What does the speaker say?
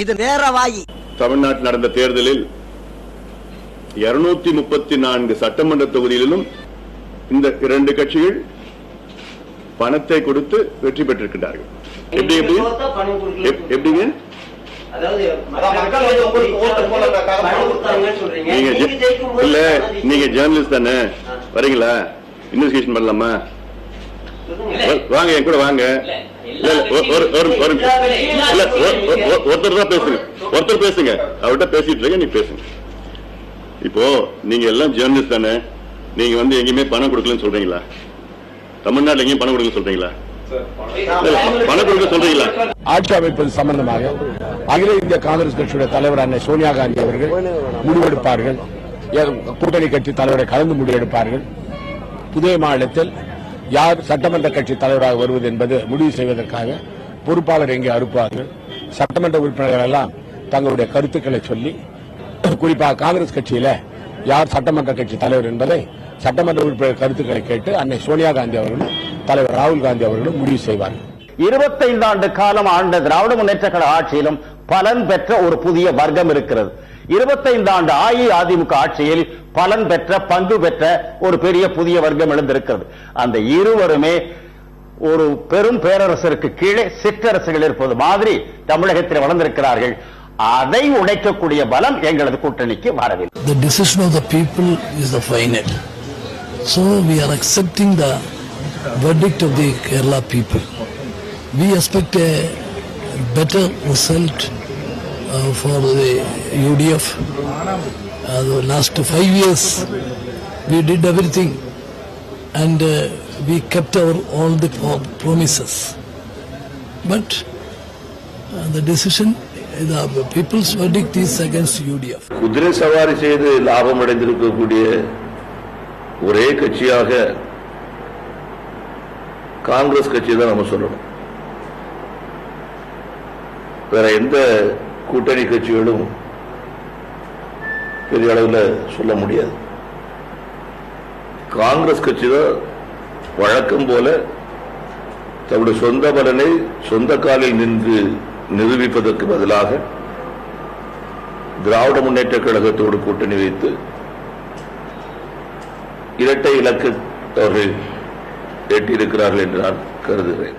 இது நேர வாயி. தமிழ்நாட்டில் நடந்த தேர்தலில் 234 சட்டமன்ற தொகுதிகளிலும் இந்த இரண்டு கட்சிகள் பணத்தை கொடுத்து வெற்றி பெற்றிருக்கிறார்கள். எப்படிங்க? இல்ல, நீங்க ஜேர்னலிஸ்ட் தானே, வரீங்களா? இன்வெஸ்டிகேஷன் பண்ணலாமா? வாங்க, என் கூட வாங்க. ஒருத்தர் தான் பேசுங்க, ஒருத்தர் பேசுங்க. அவர்கிட்ட பேசிட்டு இருக்க, நீ பேசுங்க. இப்போ நீங்க எல்லாம் ஜேர்னலிஸ்ட் தானே, நீங்க எங்கேயுமே பணம் கொடுக்கலன்னு சொல்றீங்களா? தமிழ்நாட்டில் எங்கேயும் பணம் கொடுக்க சொல்றீங்களா? பணம் கொடுக்க சொல்றீங்களா? ஆட்சி அமைப்பது சம்பந்தமாக அகில இந்திய காங்கிரஸ் கட்சியுடைய தலைவர் அன்னை சோனியா காந்தி அவர்கள் முடிவெடுப்பார்கள். கூட்டணி கட்சி தலைவரை கலந்து முடிவெடுப்பார்கள். புதிய மாநிலத்தில் யார் சட்டமன்ற கட்சி தலைவராக வருவது என்பது முடிவு செய்வதற்காக பொறுப்பாளர் எங்கே அறுப்பார்கள். சட்டமன்ற உறுப்பினர்கள் எல்லாம் தங்களுடைய கருத்துக்களை சொல்லி, குறிப்பாக காங்கிரஸ் கட்சியில யார் சட்டமன்ற கட்சி தலைவர் என்பதை சட்டமன்ற உறுப்பினர் கருத்துக்களை கேட்டு அன்னை சோனியா காந்தி அவர்களும் தலைவர் ராகுல் காந்தி அவர்களும் முடிவு செய்வார்கள். 25 ஆண்டு காலம் ஆண்ட திராவிட முன்னேற்ற கழக ஆட்சியிலும் பலன் பெற்ற ஒரு புதிய வர்க்கம் இருக்கிறது. 25 ஆண்டு அஇஅதிமுக ஆட்சியில் பலன் பெற்ற, பங்கு பெற்ற ஒரு பெரிய புதிய வர்க்கம் எழுந்திருக்கிறது. அந்த இருவருமே ஒரு பெரும் பேரரசருக்கு கீழே சிற்றரசுகள் இருப்பது மாதிரி தமிழகத்தில் வளர்ந்திருக்கிறார்கள். அதை உடைக்கக்கூடிய பலம் எங்களது கூட்டணிக்கு வரவில்லை. The decision of the people is the final. So we are accepting the verdict of the Kerala people. We expect a better result for the UDF. The last 5 years we did everything and we kept all the promises. But the decision, the people's verdict is against UDF. குதிரை சவாரி செய்து லாபம் அடைந்திருக்கக்கூடிய ஒரே கட்சியாக காங்கிரஸ் கட்சி தான் நம்ம சொல்லணும். வேற எந்த கூட்டணி கட்சிகளும் பெரிய அளவில் சொல்ல முடியாது. காங்கிரஸ் கட்சி தான் வழக்கம் போல தன்னுடைய சொந்த பலனை சொந்த காலில் நின்று நிரூபிப்பதற்கு பதிலாக திராவிட முன்னேற்ற கழகத்தோடு கூட்டணி வைத்து இரட்டை இலக்கு அவர்கள் எட்டியிருக்கிறார்கள் என்று நான் கருதுகிறேன்.